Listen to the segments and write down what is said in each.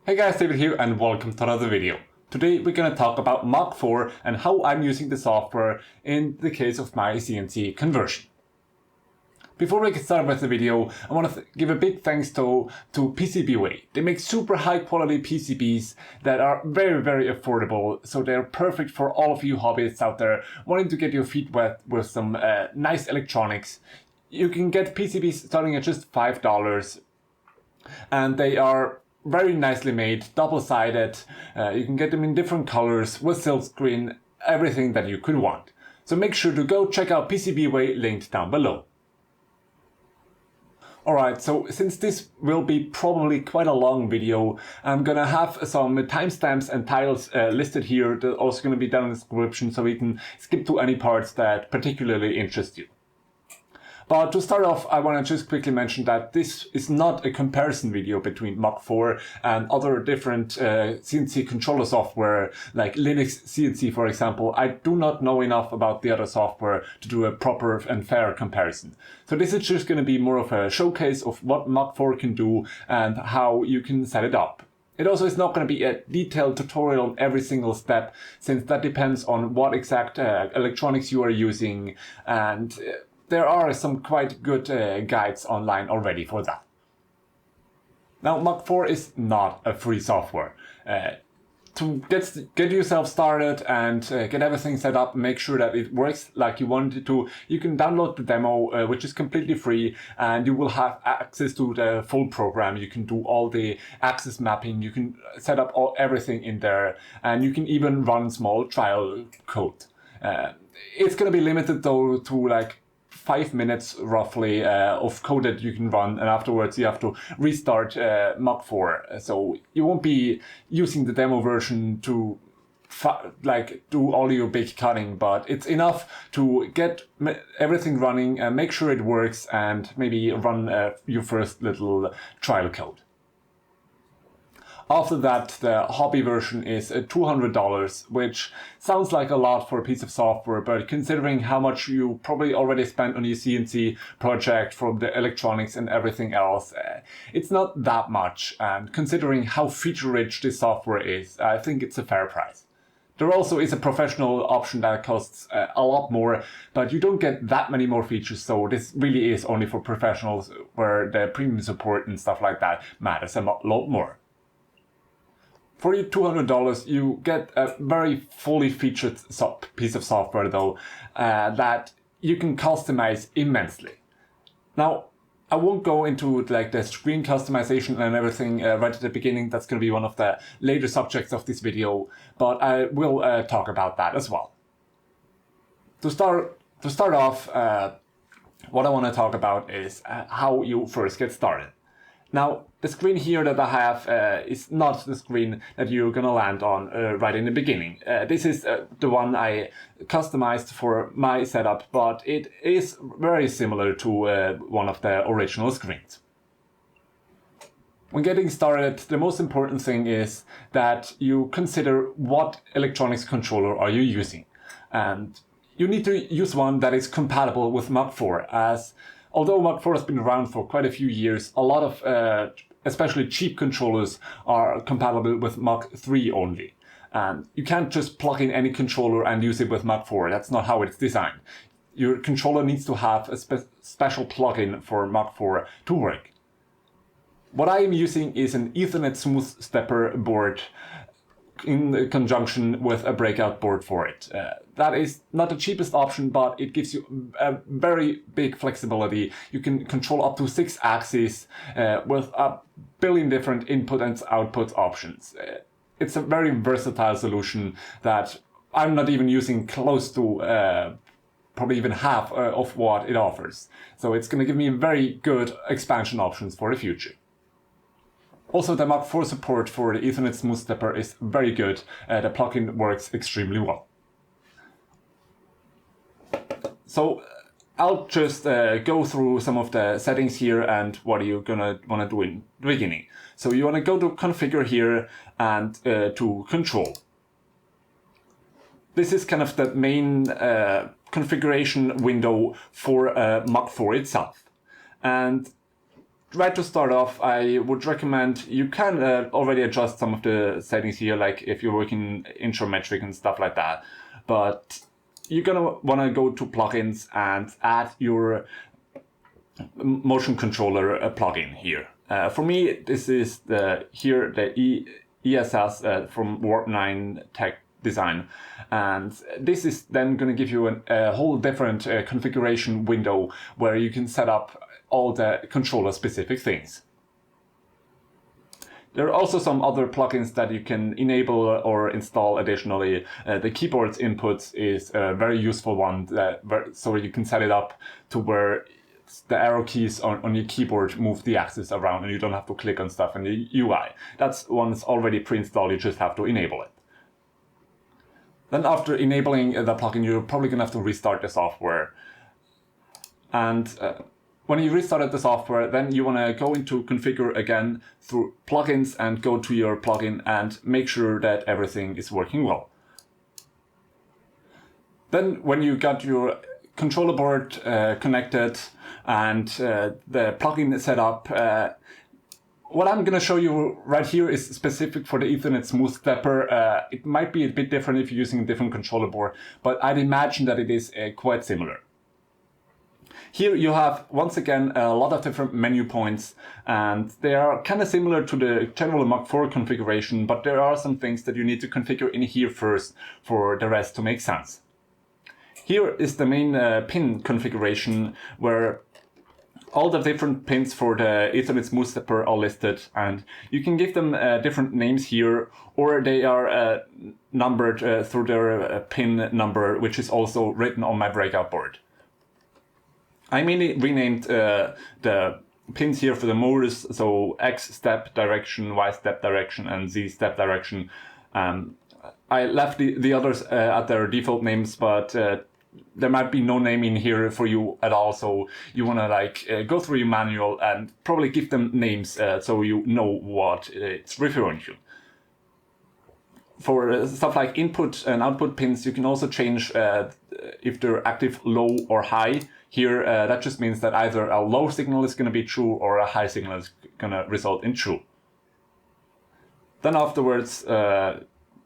Hey guys, David here and welcome to another video. Today we're going to talk about Mach4 and how I'm using the software in the case of my CNC conversion. Before we get started with the video, I want to give a big thanks to PCBWay. They make super high quality PCBs that are very affordable, so they're perfect for all of you hobbyists out there wanting to get your feet wet with some nice electronics. You can get PCBs starting at just $5 and they are very nicely made, double-sided. You can get them in different colors with silk screen, everything that you could want. So make sure to go check out PCBWay linked down below. Alright, so since this will be probably quite a long video, I'm gonna have some timestamps and titles listed here. They're also gonna be down in the description so you can skip to any parts that particularly interest you. But to start off, I want to just quickly mention that this is not a comparison video between Mach4 and other different CNC controller software like Linux CNC, for example. I do not know enough about the other software to do a proper and fair comparison. So this is just going to be more of a showcase of what Mach4 can do and how you can set it up. It also is not going to be a detailed tutorial on every single step, since that depends on what exact electronics you are using, and there are some quite good guides online already for that. Now, Mach4 is not a free software. To get yourself started and get everything set up, make sure that it works like you want it to, you can download the demo, which is completely free, and you will have access to the full program. You can do all the axis mapping, you can set up everything in there, and you can even run small trial code. It's going to be limited though to like 5 minutes roughly of code that you can run, and afterwards you have to restart Mach4. So you won't be using the demo version to do all your big cutting, but it's enough to get everything running and make sure it works, and maybe run your first little trial code. After that, the hobby version is $200, which sounds like a lot for a piece of software, but considering how much you probably already spent on your CNC project from the electronics and everything else, it's not that much. And considering how feature-rich this software is, I think it's a fair price. There also is a professional option that costs a lot more, but you don't get that many more features, so this really is only for professionals where the premium support and stuff like that matters a lot more. For your $200, you get a very fully featured piece of software though, that you can customize immensely. Now, I won't go into like the screen customization and everything right at the beginning. That's going to be one of the later subjects of this video, but I will talk about that as well. To start off, what I want to talk about is how you first get started. Now, the screen here that I have is not the screen that you're gonna land on right in the beginning. This is the one I customized for my setup, but it is very similar to one of the original screens. When getting started, the most important thing is that you consider what electronics controller are you using. And you need to use one that is compatible with Mach4, as although Mach4 has been around for quite a few years, a lot of especially cheap controllers are compatible with Mach3 only. And you can't just plug in any controller and use it with Mach4. That's not how it's designed. Your controller needs to have a special plugin for Mach4 to work. What I am using is an Ethernet smooth stepper board in conjunction with a breakout board for it. That is not the cheapest option, but it gives you a very big flexibility. You can control up to 6 axes with a billion different input and output options. It's a very versatile solution that I'm not even using close to probably even half of what it offers. So it's going to give me very good expansion options for the future. Also, the Mach4 support for the Ethernet Smooth Stepper is very good. The plugin works extremely well. So I'll just go through some of the settings here and what you're gonna want to do in the beginning. So you want to go to Configure here and to Control. This is kind of the main configuration window for Mach4 itself. And right to start off, I would recommend you can already adjust some of the settings here, like if you're working intrometric and stuff like that. But you're gonna want to go to plugins and add your motion controller plugin here. For me, this is the ESS from Warp 9 Tech Design, and this is then going to give you a whole different configuration window where you can set up all the controller specific things. There are also some other plugins that you can enable or install additionally. The keyboard's inputs is a very useful one, so you can set it up to where the arrow keys on your keyboard move the axis around and you don't have to click on stuff in the UI. That's one that's already pre-installed, you just have to enable it. Then after enabling the plugin, you're probably going to have to restart the software. And when you restarted the software, then you want to go into configure again through plugins and go to your plugin and make sure that everything is working well. Then when you got your controller board connected and the plugin set up, what I'm going to show you right here is specific for the Ethernet Smooth Stepper. It might be a bit different if you're using a different controller board, but I'd imagine that it is quite similar. Here you have, once again, a lot of different menu points, and they are kind of similar to the general Mach4 configuration, but there are some things that you need to configure in here first for the rest to make sense. Here is the main pin configuration where all the different pins for the Ethernet Smooth Stepper are listed, and you can give them different names here, or they are numbered through their pin number, which is also written on my breakout board. I mainly renamed the pins here for the motors, so X step direction, Y step direction, and Z step direction. I left the others at their default names, but there might be no name in here for you at all, so you want to go through your manual and probably give them names so you know what it's referring to. For stuff like input and output pins, you can also change if they're active low or high. Here, that just means that either a low signal is going to be true or a high signal is going to result in true. Then afterwards,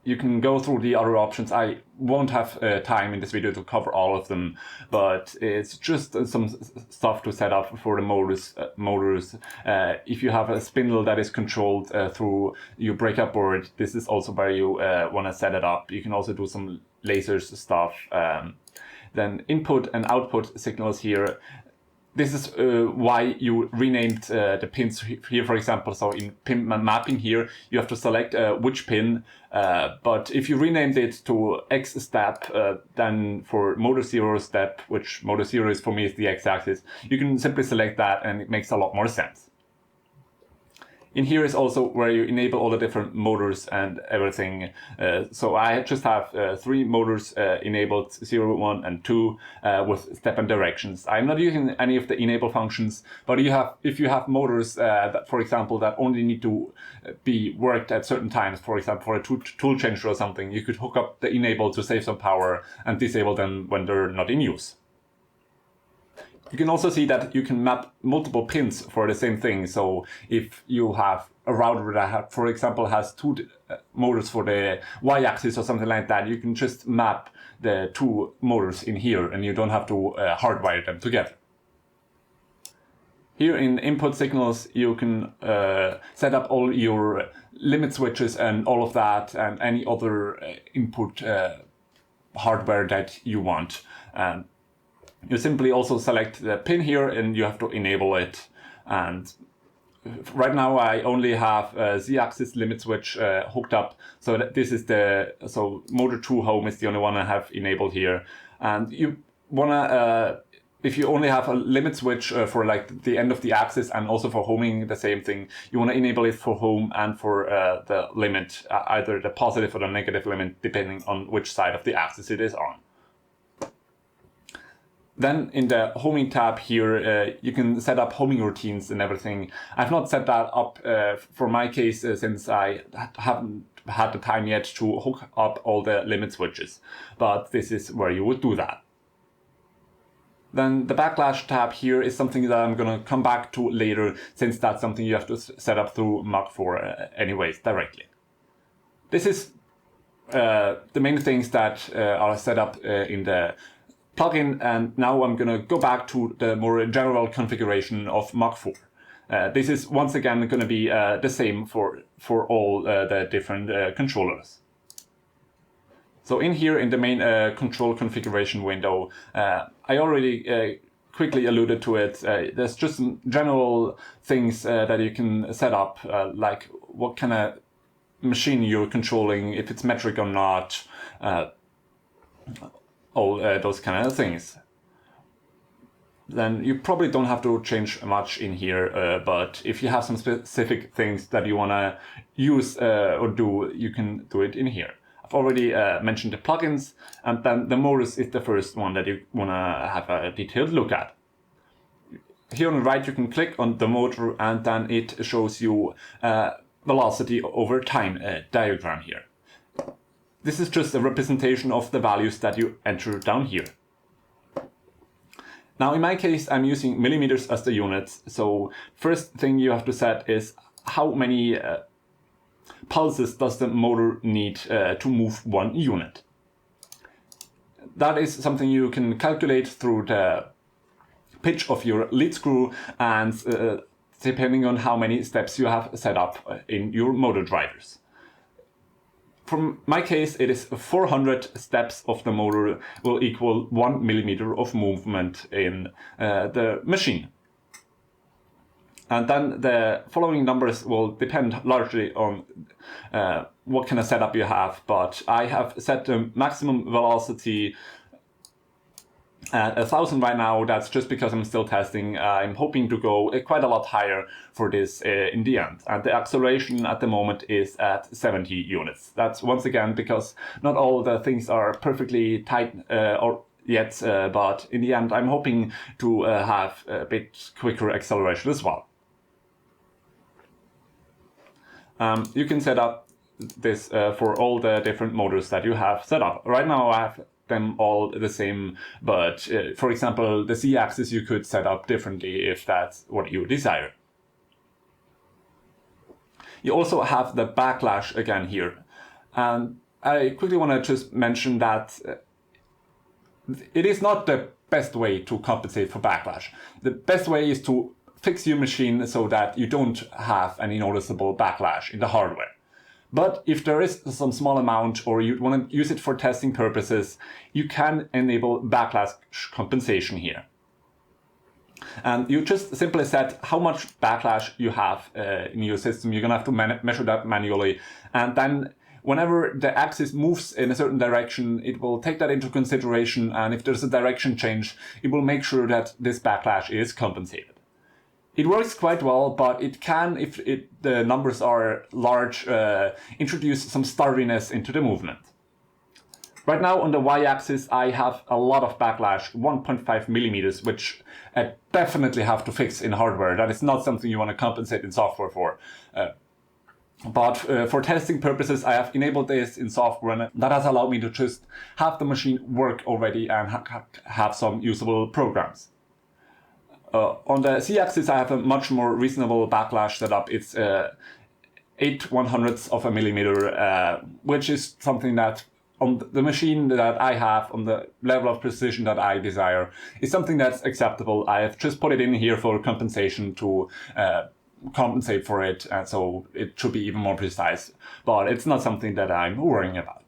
you can go through the other options. I won't have time in this video to cover all of them, but it's just some stuff to set up for the motors. If you have a spindle that is controlled through your breakout board, this is also where you want to set it up. You can also do some lasers stuff. Then input and output signals here. This is why you renamed the pins here, for example. So in pin mapping here, you have to select which pin. But if you renamed it to X step, then for motor 0 step, which motor 0 is for me is the X-axis, you can simply select that and it makes a lot more sense. In here is also where you enable all the different motors and everything. So I just have 3 motors enabled, 0, 1, and 2, with step and directions. I'm not using any of the enable functions, but if you have motors, that, for example, that only need to be worked at certain times, for example, for a tool changer or something, you could hook up the enable to save some power and disable them when they're not in use. You can also see that you can map multiple pins for the same thing. So if you have a router that, for example, has 2 motors for the Y-axis or something like that, you can just map the 2 motors in here and you don't have to hardwire them together. Here in input signals, you can set up all your limit switches and all of that and any other input hardware that you want. You simply also select the pin here and you have to enable it. And right now I only have a Z-axis limit switch hooked up. So that this is so motor 2 home is the only one I have enabled here. And you wanna, if you only have a limit switch for like the end of the axis and also for homing the same thing, you wanna enable it for home and for the limit, either the positive or the negative limit, depending on which side of the axis it is on. Then in the homing tab here, you can set up homing routines and everything. I've not set that up for my case since I haven't had the time yet to hook up all the limit switches, but this is where you would do that. Then the backlash tab here is something that I'm going to come back to later, since that's something you have to set up through Mach4 anyways directly. This is the main things that are set up in the plugin, and now I'm going to go back to the more general configuration of Mach4. This is once again going to be the same for all the different controllers. So in here in the main control configuration window, I already quickly alluded to it. There's just some general things that you can set up, like what kind of machine you're controlling, if it's metric or not, all those kind of things. Then you probably don't have to change much in here, but if you have some specific things that you want to use or do, you can do it in here. I've already mentioned the plugins, and then the motors is the first one that you want to have a detailed look at. Here on the right you can click on the motor, and then it shows you velocity over time diagram here. This is just a representation of the values that you enter down here. Now in my case I'm using millimeters as the units, so first thing you have to set is how many pulses does the motor need to move one unit. That is something you can calculate through the pitch of your lead screw, and depending on how many steps you have set up in your motor drivers. For my case, it is 400 steps of the motor will equal 1 millimeter of movement in the machine. And then the following numbers will depend largely on what kind of setup you have, but I have set the maximum velocity at 1,000 right now. That's just because I'm still testing. I'm hoping to go quite a lot higher for this in the end. And the acceleration at the moment is at 70 units. That's once again because not all the things are perfectly tight yet, but in the end I'm hoping to have a bit quicker acceleration as well. You can set up this for all the different motors that you have set up. Right now I have them all the same, but for example the Z-axis you could set up differently if that's what you desire. You also have the backlash again here, and I quickly want to just mention that it is not the best way to compensate for backlash. The best way is to fix your machine so that you don't have any noticeable backlash in the hardware. But if there is some small amount, or you want to use it for testing purposes, you can enable backlash compensation here. And you just simply set how much backlash you have in your system. You're going to have to measure that manually. And then whenever the axis moves in a certain direction, it will take that into consideration. And if there's a direction change, it will make sure that this backlash is compensated. It works quite well, but it can, if the numbers are large, introduce some sturdiness into the movement. Right now on the y-axis I have a lot of backlash, 1.5 millimeters, which I definitely have to fix in hardware. That is not something you want to compensate in software for. But for testing purposes I have enabled this in software, and that has allowed me to just have the machine work already and have some usable programs. On the Z-axis I have a much more reasonable backlash setup. It's 8/100ths of a millimeter, which is something that on the machine that I have, on the level of precision that I desire, is something that's acceptable. I have just put it in here for compensation to compensate for it, and so it should be even more precise, but it's not something that I'm worrying about.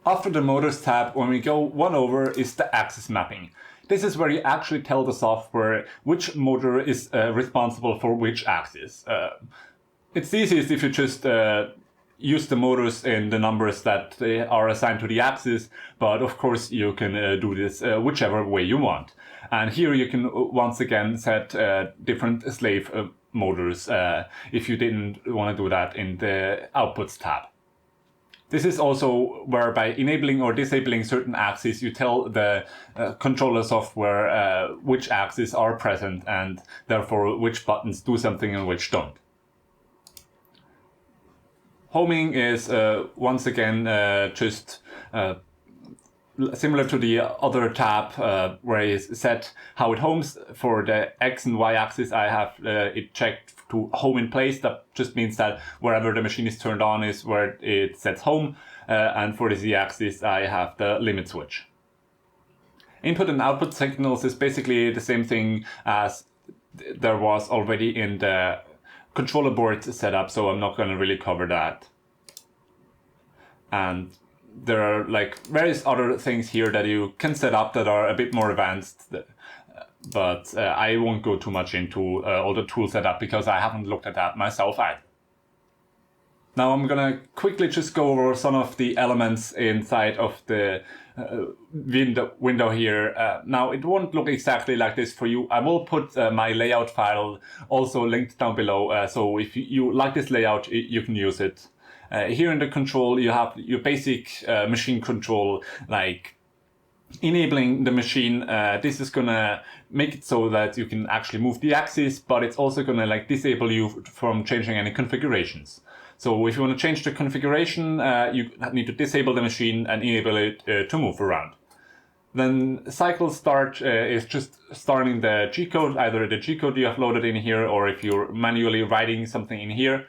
After the motors tab, when we go one over, is the axis mapping. This is where you actually tell the software which motor is responsible for which axis. It's easiest if you just use the motors in the numbers that they are assigned to the axis, but of course you can do this whichever way you want. And here you can once again set different slave motors if you didn't want to do that in the outputs tab. This is also where by enabling or disabling certain axes you tell the controller software which axes are present and therefore which buttons do something and which don't. Homing is once again just similar to the other tab where I set how it homes. For the X and Y axis, I have it checked to home in place. That just means that wherever the machine is turned on is where it sets home. And for the Z axis, I have the limit switch. Input and output signals is basically the same thing as there was already in the controller board setup, so I'm not going to really cover that. And there are like various other things here that you can set up that are a bit more advanced, but I won't go too much into all the tool setup because I haven't looked at that myself either. Now I'm gonna quickly just go over some of the elements inside of the window here. Now it won't look exactly like this for you. I will put my layout file also linked down below, so if you like this layout, you can use it. Here in the control, you have your basic machine control, like enabling the machine. This is gonna make it so that you can actually move the axis, but it's also gonna like disable you from changing any configurations. So if you want to change the configuration, you need to disable the machine and enable it to move around. Then cycle start is just starting the G-code, either the G-code you have loaded in here, or if you're manually writing something in here,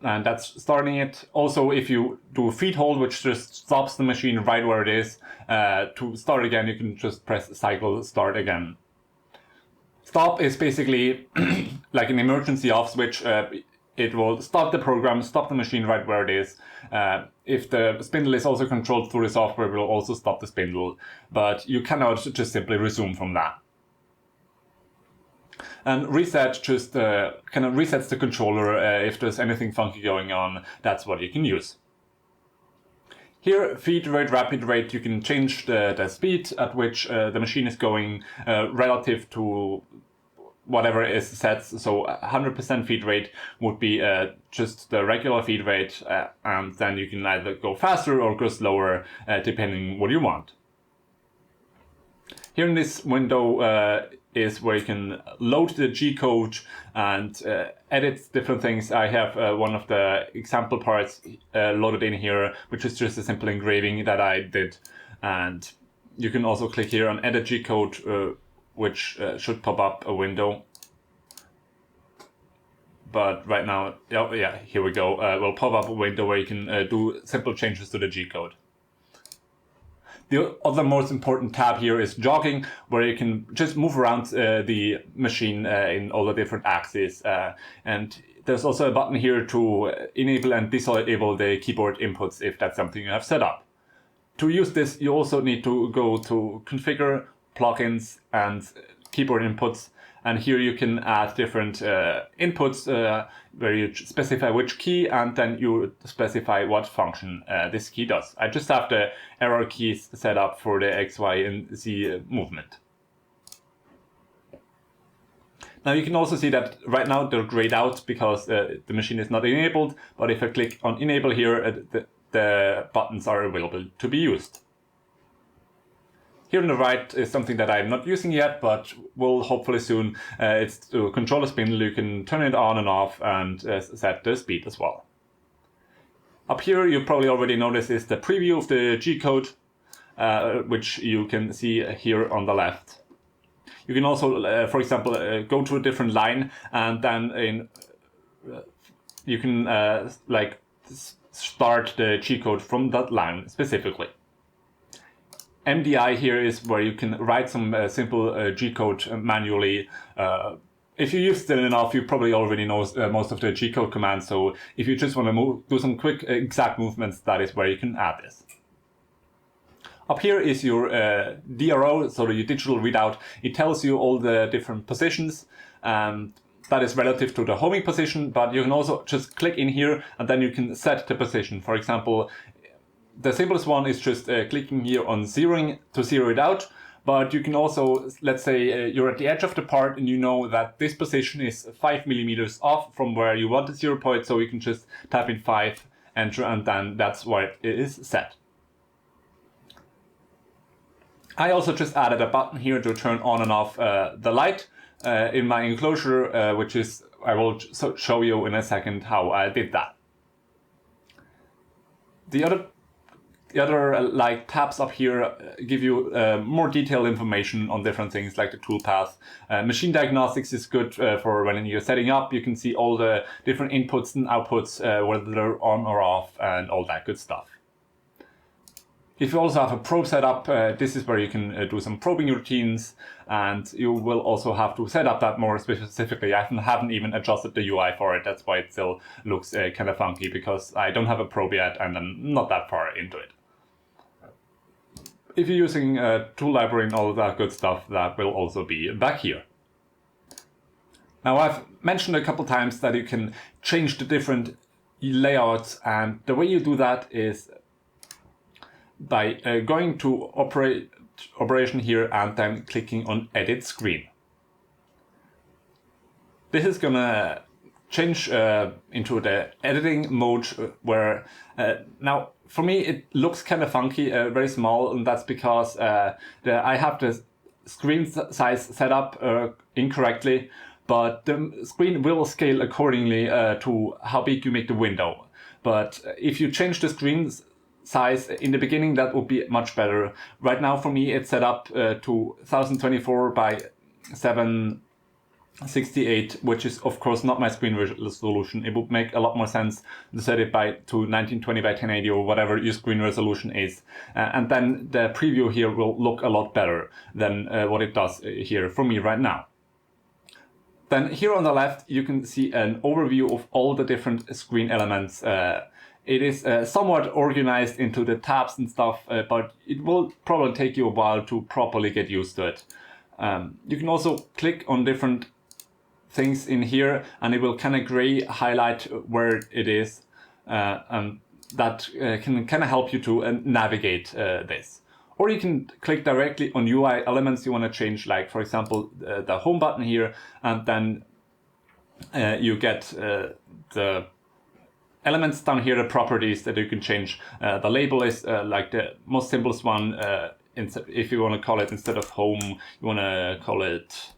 and that's starting it. Also, if you do feed hold, which just stops the machine right where it is, to start again, you can just press cycle start again. Stop is basically like an emergency off switch. It will stop the program, stop the machine right where it is. If the spindle is also controlled through the software, it will also stop the spindle, but you cannot just simply resume from that. And reset just kind of resets the controller. If there's anything funky going on, that's what you can use. Here, feed rate, rapid rate, you can change the speed at which the machine is going relative to whatever is set. So 100% feed rate would be just the regular feed rate, and then you can either go faster or go slower, depending what you want. Here in this window is where you can load the G-code and edit different things. I have one of the example parts loaded in here, which is just a simple engraving that I did. And you can also click here on edit G-code, which should pop up a window. But right now, oh yeah, here we go. Will pop up a window where you can do simple changes to the G-code. The other most important tab here is jogging, where you can just move around the machine in all the different axes. And there's also a button here to enable and disable the keyboard inputs if that's something you have set up. To use this, you also need to go to Configure, Plugins, and Keyboard Inputs. And here you can add different inputs where you specify which key, and then you specify what function this key does. I just have the arrow keys set up for the X, Y, and Z movement. Now you can also see that right now they're grayed out because the machine is not enabled, but if I click on enable here, the buttons are available to be used. Here on the right is something that I'm not using yet, but will hopefully soon. It's to control the spindle. You can turn it on and off and set the speed as well. Up here, you probably already noticed is the preview of the G-code, which you can see here on the left. You can also, for example, go to a different line, and then you can like start the G-code from that line specifically. MDI here is where you can write some simple G-code manually. If you used it enough, you probably already know most of the G-code commands. So if you just want to do some quick exact movements, that is where you can add this. Up here is your DRO, so your digital readout. It tells you all the different positions. That is relative to the homing position, but you can also just click in here and then you can set the position. For example, the simplest one is just clicking here on zeroing to zero it out, but you can also, let's say you're at the edge of the part and you know that this position is 5 millimeters off from where you want the 0 point, so you can just type in 5, enter, and then that's where it is set. I also just added a button here to turn on and off the light in my enclosure, which is, I will show you in a second how I did that. The other The other like tabs up here give you more detailed information on different things like the toolpath. Machine diagnostics is good for when you're setting up. You can see all the different inputs and outputs, whether they're on or off, and all that good stuff. If you also have a probe setup, this is where you can do some probing routines, and you will also have to set up that more specifically. I haven't even adjusted the UI for it. That's why it still looks kind of funky, because I don't have a probe yet and I'm not that far into it. If you're using a tool library and all of that good stuff, that will also be back here. Now, I've mentioned a couple times that you can change the different layouts, and the way you do that is by going to operation here and then clicking on Edit Screen. This is gonna change into the editing mode where now for me it looks kind of funky, very small, and that's because I have the screen size set up incorrectly, but the screen will scale accordingly to how big you make the window. But if you change the screen size in the beginning, that would be much better. Right now for me it's set up to 1024 by 768, which is of course not my screen resolution. It would make a lot more sense to set it to 1920 by 1080 or whatever your screen resolution is, and then the preview here will look a lot better than what it does here for me right now. Then here on the left you can see an overview of all the different screen elements. It is somewhat organized into the tabs and stuff, but it will probably take you a while to properly get used to it. You can also click on different things in here and it will kind of gray highlight where it is, and that can kind of help you to navigate this. Or you can click directly on UI elements you want to change, like for example the home button here, and then you get the elements down here, the properties that you can change. The label is like the most simplest one. If you want to call it, instead of home, you want to call it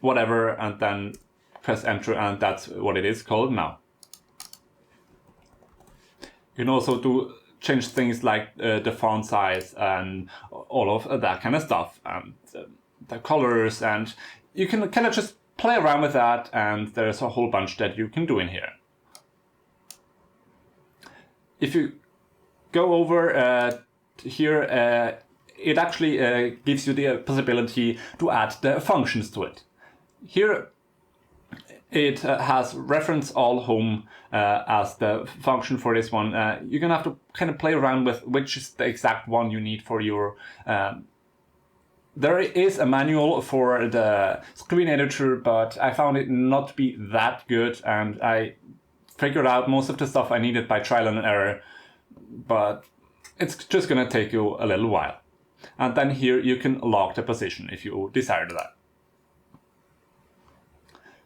whatever, and then press enter, and that's what it is called now. You can also change things like the font size and all of that kind of stuff, and the colors, and you can kind of just play around with that, and there's a whole bunch that you can do in here. If you go over here, it actually gives you the possibility to add the functions to it. Here it has reference all home as the function for this one. You're gonna have to kind of play around with which is the exact one you need for your there is a manual for the screen editor, but I found it not to be that good, and I figured out most of the stuff I needed by trial and error, but it's just gonna take you a little while. And then here you can lock the position if you desire that.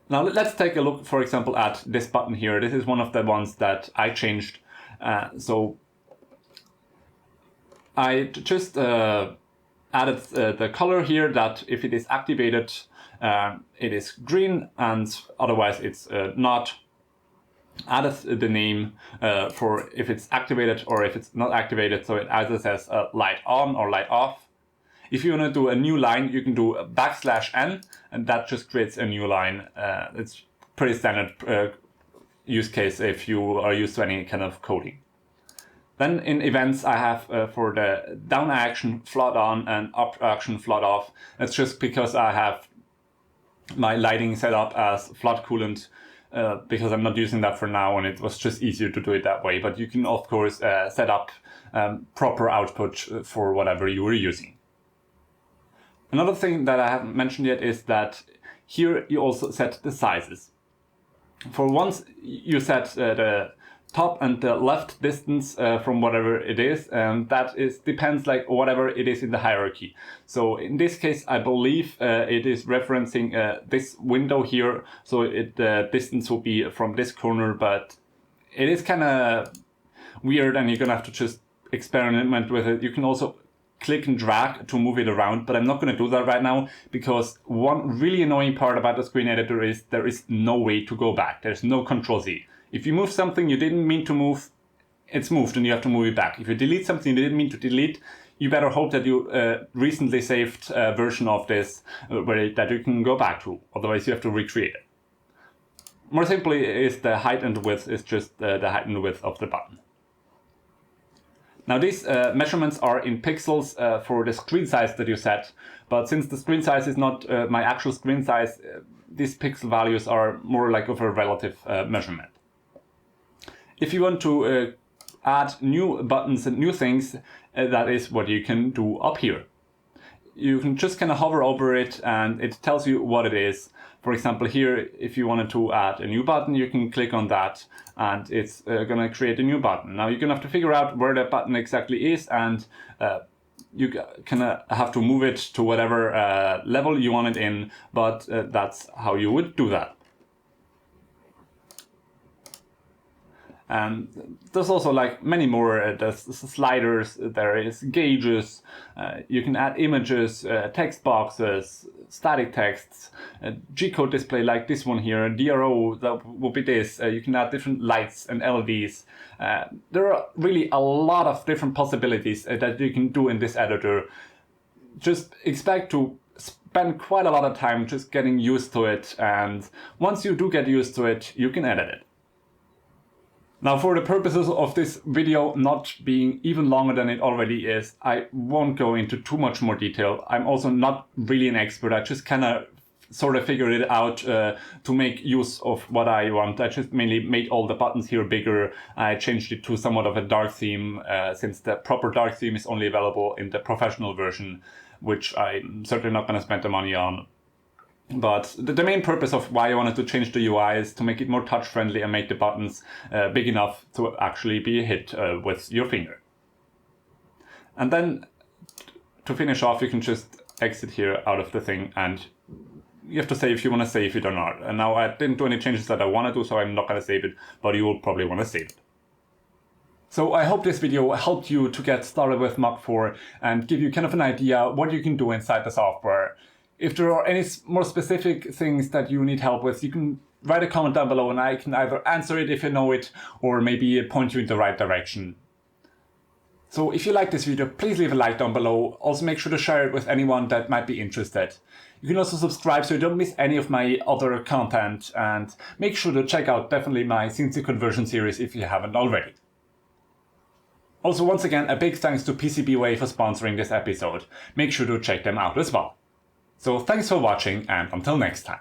Now let's take a look, for example, at this button here. This is one of the ones that I changed. So I just added the color here, that if it is activated, it is green, and otherwise it's not. Added the name for if it's activated or if it's not activated, so it either says light on or light off. If you want to do a new line, you can do \n, and that just creates a new line. It's pretty standard use case if you are used to any kind of coding. Then in events, I have for the down action flood on and up action flood off. That's just because I have my lighting set up as flood coolant, because I'm not using that for now, and it was just easier to do it that way. But you can of course set up proper output for whatever you were using. Another thing that I haven't mentioned yet is that here you also set the sizes. For once you set the top and the left distance from whatever it is, and that depends like whatever it is in the hierarchy. So in this case, I believe it is referencing this window here, so the distance will be from this corner, but it is kind of weird, and you're gonna have to just experiment with it. You can also click and drag to move it around, but I'm not going to do that right now, because one really annoying part about the screen editor is there is no way to go back. There's no Control Z. If you move something you didn't mean to move, it's moved and you have to move it back. If you delete something you didn't mean to delete, you better hope that you recently saved a version of this that you can go back to. Otherwise you have to recreate it. More simply is the height and width is just the height and width of the button. Now these measurements are in pixels for the screen size that you set, but since the screen size is not my actual screen size, these pixel values are more like of a relative measurement. If you want to add new buttons and new things, that is what you can do up here. You can just kind of hover over it and it tells you what it is. For example, here, if you wanted to add a new button, you can click on that and it's going to create a new button. Now you're going to have to figure out where that button exactly is, and you kind of have to move it to whatever level you want it in, but that's how you would do that. And there's also like many more, there's sliders, there is gauges, you can add images, text boxes, static texts, G-code display like this one here, DRO, that would be this, you can add different lights and LEDs. There are really a lot of different possibilities that you can do in this editor. Just expect to spend quite a lot of time just getting used to it, and once you do get used to it, you can edit it. Now, for the purposes of this video not being even longer than it already is, I won't go into too much more detail. I'm also not really an expert. I just kind of sort of figured it out to make use of what I want. I just mainly made all the buttons here bigger. I changed it to somewhat of a dark theme since the proper dark theme is only available in the professional version, which I'm certainly not going to spend the money on. But the main purpose of why I wanted to change the UI is to make it more touch friendly and make the buttons big enough to actually be hit with your finger. And then to finish off, you can just exit here out of the thing, and you have to say if you want to save it or not. And now I didn't do any changes that I want to do, so I'm not going to save it, but you will probably want to save it. So I hope this video helped you to get started with Mach4 and give you kind of an idea what you can do inside the software. If there are any more specific things that you need help with, you can write a comment down below and I can either answer it if you know it or maybe point you in the right direction. So if you like this video, please leave a like down below. Also make sure to share it with anyone that might be interested. You can also subscribe so you don't miss any of my other content, and make sure to check out definitely my CNC conversion series if you haven't already. Also, once again, a big thanks to PCBWay for sponsoring this episode. Make sure to check them out as well. So thanks for watching, and until next time.